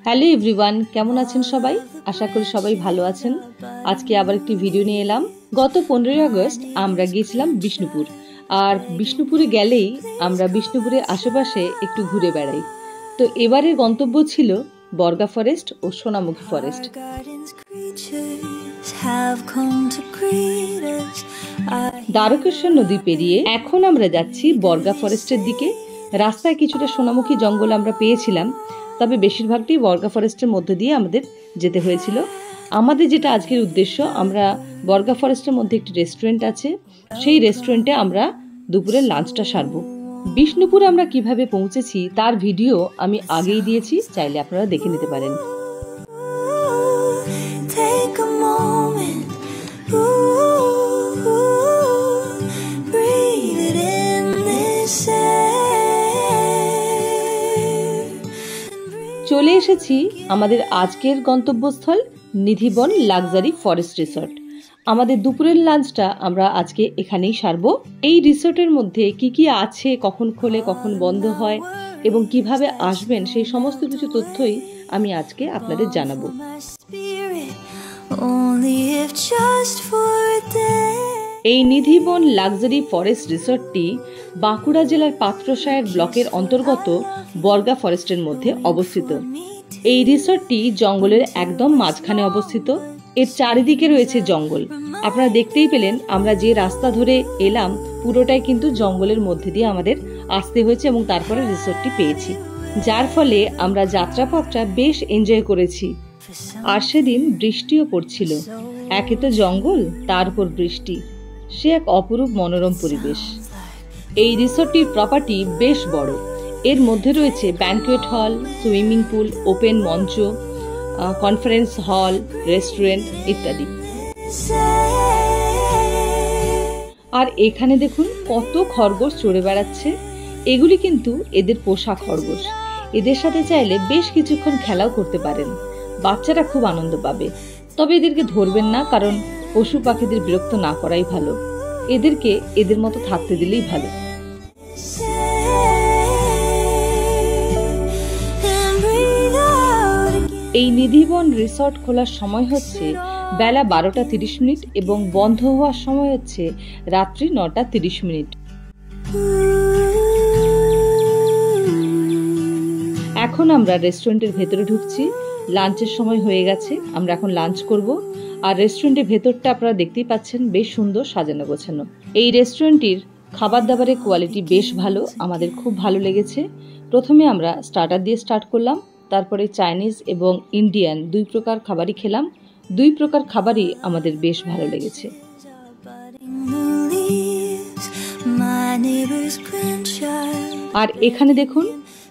Hello everyone, কেমন আছেন সবাই? আশা করি সবাই ভালো আছেন। আজকে আবার একটি ভিডিও নিয়ে এলাম। গত 15 আগস্ট আমরা গিয়েছিলাম বিষ্ণুপুর। আর বিষ্ণুপুরে গেলেই আমরা বিষ্ণুপুরের আশেপাশে একটু ঘুরে বেড়াই। তো এবারের গন্তব্য ছিল বর্গা ফরেস্ট ও সোনামুখী ফরেস্ট। দ্বারকেশ্বর নদী পেরিয়ে এখন আমরা যাচ্ছি বর্গা ফরেস্টের দিকে। রাস্তায় কিছুটা সোনামুখী জঙ্গল আমরা পেয়েছিলাম, তবে বেশিরভাগটাই বর্গা ফরেস্টের মধ্যে দিয়ে আমাদের যেতে হয়েছিল। আমাদের যেটা আজকের উদ্দেশ্য, আমরা বর্গা ফরেস্টের মধ্যে একটি রেস্টুরেন্ট আছে, সেই রেস্টুরেন্টে আমরা দুপুরের লাঞ্চটা সারবো। বিষ্ণুপুরে আমরা কিভাবে পৌঁছেছি তার ভিডিও আমি আগেই দিয়েছি, চাইলে আপনারা দেখে নিতে পারেন। চলে এসেছি আমাদের আজকের গন্তব্যস্থল নিধিবন লাক্সারি ফরেস্ট রিসর্ট। আমাদের দুপুরের লাঞ্চটা আমরা আজকে এখানেই সারবো। এই রিসর্টের মধ্যে কি কি আছে, কখন খোলে, কখন বন্ধ হয় এবং কিভাবে আসবেন, সেই সমস্ত কিছু তথ্যই আমি আজকে আপনাদের জানাবো। এই নিধিবন লাক্সারি ফরেস্ট রিসর্টটি বাঁকুড়া জেলার পাত্রসায়র ব্লকের অন্তর্গত বর্গা ফরেস্টের মধ্যে অবস্থিত। এই রিসর্টটি জঙ্গলের একদম মাঝখানে অবস্থিত। এর চারিদিকে রয়েছে জঙ্গল। আপনারা দেখতেই পেলেন, আমরা যে রাস্তা ধরে এলাম পুরোটাই কিন্তু জঙ্গলের মধ্যে দিয়ে আমাদের আসতে হয়েছে এবং তারপরে রিসর্টটি পেয়েছি, যার ফলে আমরা যাত্রাপথটা বেশ এনজয় করেছি। আর সেদিন বৃষ্টিও পড়ছিল। একে তো জঙ্গল, তার উপর বৃষ্টি, সে এক অপরূপ মনোরম পরিবেশ। এই রিসর্টটির প্রপার্টি বেশ বড়। এর মধ্যে রয়েছে ব্যাংকুয়েট হল, সুইমিং পুল, ওপেন মঞ্চ, কনফারেন্স হল, রেস্টুরেন্ট ইত্যাদি। আর এখানে দেখুন কত খরগোশ চড়ে বেড়াচ্ছে। এগুলি কিন্তু এদের পোষা খরগোশ। এদের সাথে চাইলে বেশ কিছুক্ষণ খেলাও করতে পারেন। বাচ্চারা খুব আনন্দ পাবে। তবে এদেরকে ধরবেন না, কারণ পশু পাখিদের বিরক্ত না করাই ভালো। এদেরকে এদের মতো থাকতে দিলেই ভালো। এই নিধিবন রিসর্ট খোলার সময় হচ্ছে বেলা 12টা 30 মিনিট এবং বন্ধ হওয়ার সময় হচ্ছে রাত্রি 9টা 30 মিনিট। এখন আমরা রেস্টুরেন্টের ভেতরে ঢুকছি। লাঞ্চের সময় হয়ে গেছে, আমরা এখন লাঞ্চ করব। আর রেস্টুরেন্টের ভেতরটা আপনারা দেখতেই পাচ্ছেন, বেশ সুন্দর সাজানো গোছানো। এই রেস্টুরেন্টটির খাবার দাবারের কোয়ালিটি বেশ ভালো, আমাদের খুব ভালো লেগেছে। প্রথমে আমরা স্টার্টার দিয়ে স্টার্ট করলাম, তারপরে চাইনিজ এবং ইন্ডিয়ান দুই প্রকার খাবারই খেলাম। দুই প্রকার খাবারই আমাদের বেশ ভালো লেগেছে। আর এখানে দেখুন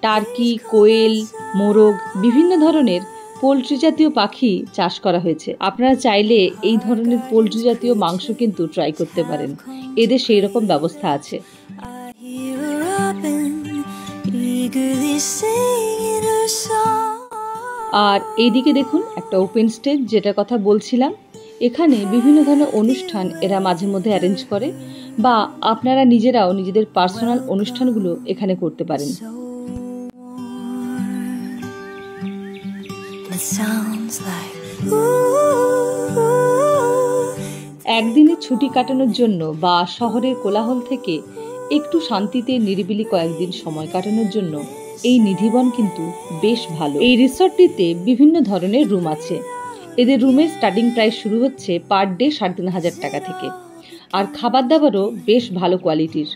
টার্কি, কোয়েল, মোরগ, বিভিন্ন ধরনের পোলট্রি জাতীয় পাখি চাষ করা হয়েছে। আপনারা চাইলে এই ধরনের পোলট্রি জাতীয় মাংস কিন্তু ট্রাই করতে পারেন, এদের সেই রকম ব্যবস্থা আছে। আর এইদিকে দেখুন একটা ওপেন স্টেজ, যেটার কথা বলছিলাম। এখানে বিভিন্ন ধরনের অনুষ্ঠান এরা মাঝে মধ্যে অ্যারেঞ্জ করে, বা আপনারা নিজেরাও নিজেদের পার্সোনাল অনুষ্ঠানগুলো এখানে করতে পারেন। একদিনের ছুটি কাটানোর জন্য বা শহরের কোলাহল থেকে একটু শান্তিতে নিরিবিলি কয়েকদিন সময় কাটানোর জন্য এই নিধিবন কিন্তু বেশ ভালো। এই রিসর্টটিতে বিভিন্ন ধরনের রুম আছে। এদের রুমের স্টার্টিং প্রাইস শুরু হচ্ছে পার ডে 3,500 টাকা থেকে। আর খাবার দাবারও বেশ ভালো কোয়ালিটির।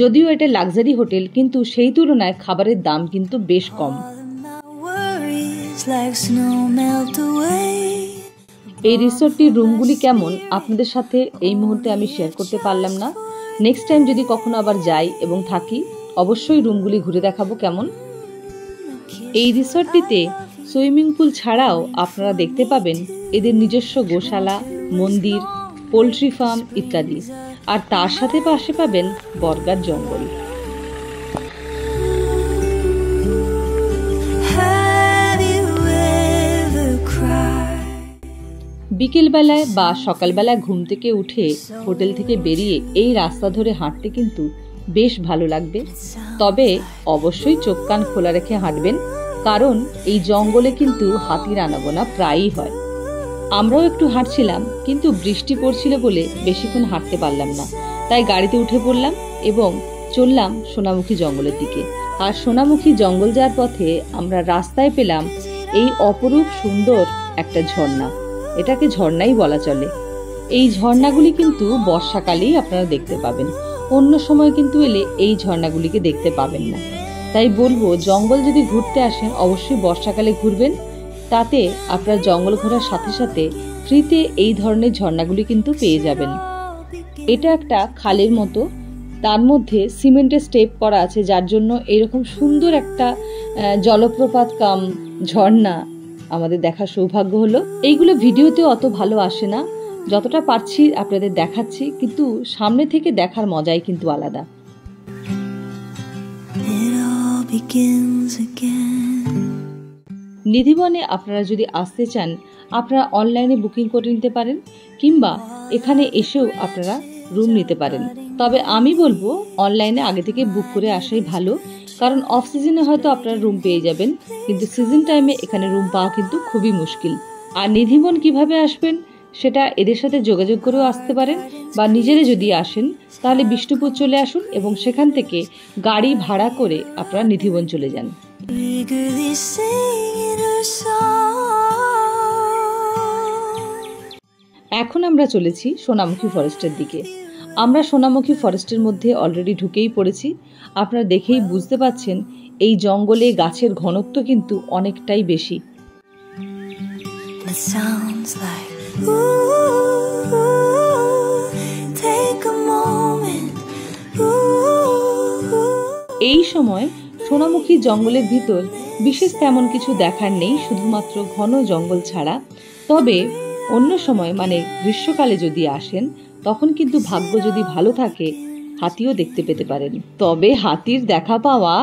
যদিও এটা লাক্সারি হোটেল, কিন্তু সেই তুলনায় খাবারের দাম কিন্তু বেশ কম। এই রিসর্টটির রুমগুলি কেমন আপনাদের সাথে এই মুহূর্তে আমি শেয়ার করতে পারলাম না। নেক্সট টাইম যদি কখনো আবার যাই এবং থাকি, অবশ্যই রুমগুলি ঘুরে দেখাবো কেমন। এই রিসর্টটিতে সুইমিং পুল ছাড়াও আপনারা দেখতে পাবেন এদের নিজস্ব গোশালা, মন্দির, পোলট্রি ফার্ম ইত্যাদি। আর তার সাথে পাশে পাবেন বর্গার জঙ্গল। বিকেলবেলায় বা সকালবেলায় ঘুম থেকে উঠে হোটেল থেকে বেরিয়ে এই রাস্তা ধরে হাঁটতে কিন্তু বেশ ভালো লাগবে। তবে অবশ্যই চোখ কান খোলা রেখে হাঁটবেন, কারণ এই জঙ্গলে কিন্তু হাতির আনাগোনা প্রায়ই হয়। আমরাও একটু হাঁটছিলাম, কিন্তু বৃষ্টি পড়ছিল বলে বেশিক্ষণ হাঁটতে পারলাম না। তাই গাড়িতে উঠে পড়লাম এবং চললাম সোনামুখী জঙ্গলের দিকে। আর সোনামুখী জঙ্গল যাওয়ার পথে আমরা রাস্তায় পেলাম এই অপরূপ সুন্দর একটা ঝর্ণা। এটাকে ঝর্ণাই বলা চলে। এই ঝর্ণাগুলি কিন্তু বর্ষাকালেই আপনারা দেখতে পাবেন, অন্য সময় কিন্তু এলে এই ঝর্ণাগুলিকে দেখতে পাবেন না। তাই বলবো, জঙ্গল যদি ঘুরতে আসেন অবশ্যই বর্ষাকালে ঘুরবেন। তাতে আপনার জঙ্গল ঘোরার সাথে সাথে ফ্রিতে এই ধরনের ঝর্ণাগুলি কিন্তু পেয়ে যাবেন। এটা একটা খালের মতো, তার মধ্যে সিমেন্টের স্টেপ করা আছে, যার জন্য এরকম সুন্দর একটা জলপ্রপাত কাম ঝর্ণা আমাদের দেখার সৌভাগ্য হলো। এইগুলো ভিডিওতে অত ভালো আসে না, যতটা পারছি আপনাদের দেখাচ্ছি, কিন্তু সামনে থেকে দেখার মজাই কিন্তু আলাদা। নিধিবনে আপনারা যদি আসতে চান, আপনারা অনলাইনে বুকিং করে নিতে পারেন, কিংবা এখানে এসেও আপনারা রুম নিতে পারেন। তবে আমি বলবো অনলাইনে আগে থেকে বুক করে আসাই ভালো, কারণ অফ সিজনে হয়তো আপনারা রুম পেয়ে যাবেন, কিন্তু সিজন টাইমে এখানে রুম পাওয়া কিন্তু খুবই মুশকিল। আর নিধিবন কিভাবে আসবেন সেটা এদের সাথে যোগাযোগ করেও আসতে পারেন, বা নিজেরা যদি আসেন তাহলে বিষ্ণুপুর চলে আসুন এবং সেখান থেকে গাড়ি ভাড়া করে আপনারা নিধিবন চলে যান। এখন আমরা চলেছি সোনামুখী ফরেস্টের দিকে। আমরা সোনামুখী ফরেস্টের মধ্যে অলরেডি ঢুকেই পড়েছি। আপনারা দেখেই বুঝতে পাচ্ছেন এই জঙ্গলে গাছের ঘনত্ব কিন্তু অনেকটাই বেশি। এই সময় সোনামুখী জঙ্গলের ভিতর বিশেষ তেমন কিছু দেখার নেই, শুধুমাত্র ঘন জঙ্গল ছাড়া। তবে অন্য সময় মানে গ্রীষ্মকালে যদি আসেন, তখন কিন্তু ভাগ্য যদি ভালো থাকে হাতিও দেখতে পেতে পারেন। তবে হাতির দেখা পাওয়া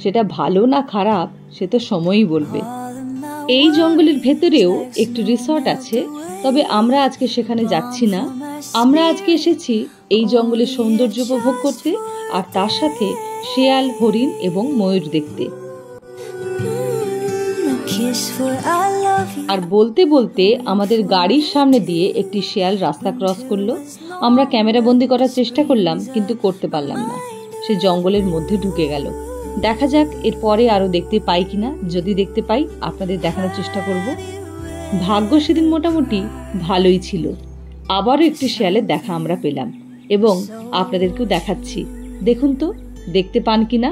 সেটা ভালো না খারাপ সে তো সময়ই বলবে। এই জঙ্গলের ভেতরেও একটি রিসর্ট আছে, তবে আমরা আজকে সেখানে যাচ্ছি না। আমরা আজকে এসেছি এই জঙ্গলের সৌন্দর্য উপভোগ করতে, আর তার সাথে শেয়াল, হরিণ এবং ময়ূর দেখতে। আর বলতে বলতে আমাদের গাড়ির সামনে দিয়ে একটি শেয়াল রাস্তা ক্রস করলো। আমরা ক্যামেরা বন্দি করার চেষ্টা করলাম, কিন্তু করতে পারলাম না। সে জঙ্গলের মধ্যে ঢুকে গেল। দেখা যাক এরপরে আরো দেখতে পাই কিনা। যদি দেখতে পাই আপনাদের দেখানোর চেষ্টা করব। ভাগ্য সেদিন মোটামুটি ভালোই ছিল, আবারও একটি শেয়ালের দেখা আমরা পেলাম এবং আপনাদেরকেও দেখাচ্ছি। দেখুন তো দেখতে পান কিনা।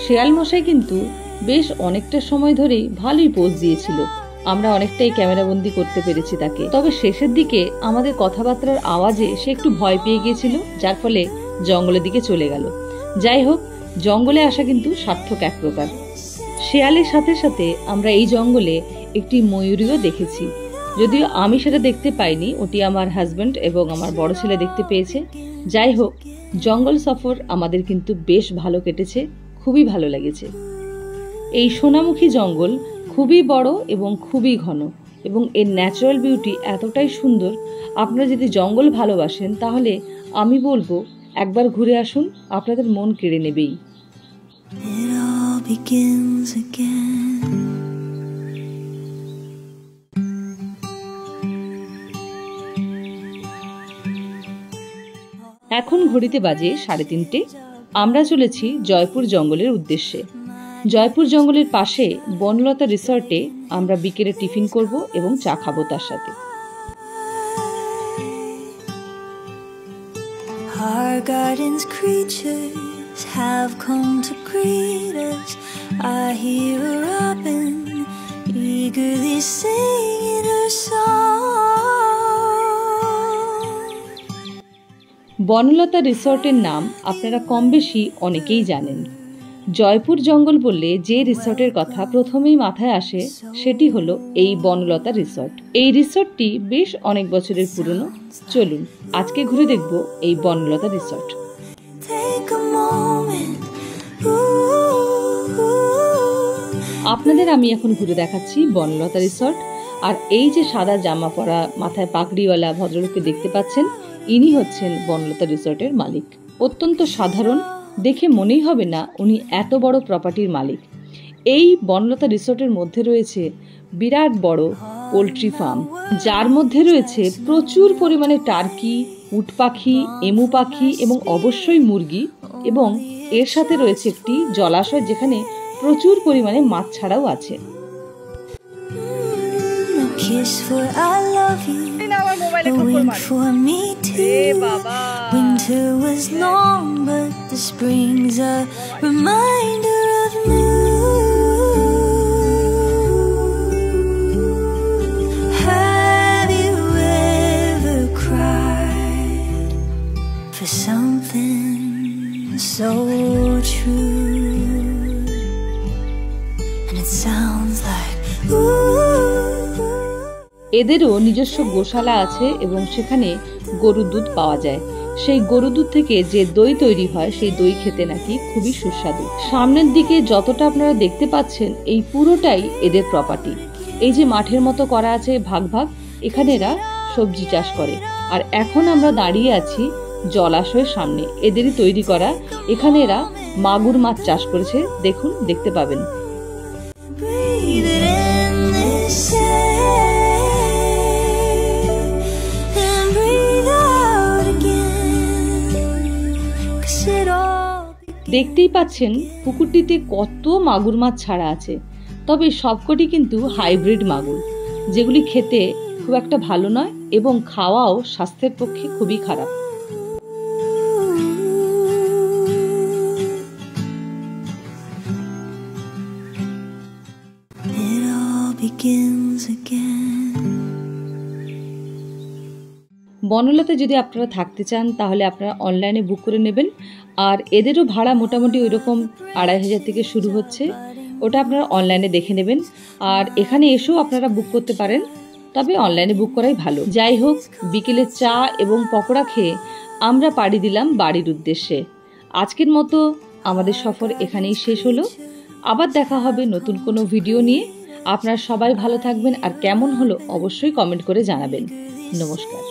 শেয়াল মশাই কিন্তু বেশ অনেকটা সময় ধরেই ভালোই পোজ দিয়েছিল। আমরা অনেকটাই ক্যামেরাবন্দি করতে পেরেছি তাকে। তবে শেষের দিকে আমাদের কথাবার্তার আওয়াজে সে একটু ভয় পেয়ে গিয়েছিল, যার ফলে জঙ্গলের দিকে চলে গেল। যাই হোক, জঙ্গলে আসা কিন্তু সার্থক এক প্রকার। শেয়ালের সাথে সাথে আমরা এই জঙ্গলে একটি ময়ূরীও দেখেছি, যদিও আমি সেটা দেখতে পাইনি, ওটি আমার হাজব্যান্ড এবং আমার বড় ছেলে দেখতে পেয়েছে। যাই হোক, জঙ্গল সফর আমাদের কিন্তু বেশ ভালো কেটেছে, খুবই ভালো লেগেছে। এই সোনামুখী জঙ্গল খুবই বড় এবং খুবই ঘন, এবং এর ন্যাচারাল বিউটি এতটাই সুন্দর। আপনারা যদি জঙ্গল ভালোবাসেন তাহলে আমি বলবো একবার ঘুরে আসুন, আপনাদের মন কেড়ে নেবেই। এখন ঘড়িতে বাজে 3:30। আমরা চলেছি জয়পুর জঙ্গলের উদ্দেশ্যে। জয়পুর জঙ্গলের পাশে বনলতা রিসর্টে আমরা বিকেলে টিফিন করব এবং চা খাবো তার সাথে। Our garden's creatures have come to greet us. I hear a robin eagerly singing her song. Banalata রিসর্টের নাম আপনারা কম বেশি অনেকেই জানেন। জয়পুর জঙ্গল বললে যে রিসর্টের কথা প্রথমেই মাথায় আসে সেটি হলো এই বনলতা রিসর্ট। এই রিসর্টটি বেশ অনেক বছরের পুরনো। চলুন আজকে ঘুরে দেখব এই বনলতা রিসর্ট। আপনাদের আমি এখন ঘুরে দেখাচ্ছি বনলতা রিসর্ট। আর এই যে সাদা জামা পরা মাথায় পাগড়িওয়ালা ভদ্রলোককে দেখতে পাচ্ছেন, ইনি হচ্ছেন বনলতা রিসর্টের মালিক। অত্যন্ত সাধারণ, দেখে মনেই হবে না উনি এত বড় প্রপার্টির মালিক। এই বনলতা রিসর্টের মধ্যে রয়েছে বিরাট বড় পোলট্রি ফার্ম, যার মধ্যে রয়েছে প্রচুর পরিমাণে টার্কি, উট পাখি, এমু পাখি এবং অবশ্যই মুরগি, এবং এর সাথে রয়েছে একটি জলাশয় যেখানে প্রচুর পরিমাণে মাছ ছাড়াও আছে। So true, and it sounds like এদেরও নিজস্ব গোশালা আছে এবং সেখানে গরুর দুধ পাওয়া যায়। সেই গরুর দুধ থেকে যে দই তৈরি হয় সেই দই খেতে নাকি খুবই সুস্বাদু। সামনের দিকে যতটা আপনারা দেখতে পাচ্ছেন এই পুরোটাই এদের প্রপার্টি। এই যে মাঠের মতো করা আছে ভাগ ভাগ, এখানে এরা সবজি চাষ করে। আর এখন আমরা দাঁড়িয়ে আছি জলাশয়ের সামনে, এদেরই তৈরি করা। এখানে এরা মাগুর মাছ চাষ করেছে, দেখুন, দেখতে পাবেন। দেখতেই পাচ্ছেন পুকুরটিতে কত মাগুর মাছ ছাড়া আছে, তবে সবকটি কিন্তু হাইব্রিড মাগুর, যেগুলি খেতে খুব একটা ভালো নয় এবং খাওয়াও স্বাস্থ্যের পক্ষে খুবই খারাপ। বনলতা যদি আপনারা থাকতে চান তাহলে আপনারা অনলাইনে বুক করে নেবেন। আর এদেরও ভাড়া মোটামুটি ওইরকম 2500 থেকে শুরু হচ্ছে, ওটা আপনারা অনলাইনে দেখে নেবেন। আর এখানে এসেও আপনারা বুক করতে পারেন, তবে অনলাইনে বুক করাই ভালো। যাই হোক, বিকেলে চা এবং পকোড়া খেয়ে আমরা পাড়ি দিলাম বাড়ির উদ্দেশ্যে। আজকের মতো আমাদের সফর এখানেই শেষ হলো। আবার দেখা হবে নতুন কোনো ভিডিও নিয়ে। আপনারা সবাই ভালো থাকবেন, আর কেমন হলো অবশ্যই কমেন্ট করে জানাবেন। নমস্কার।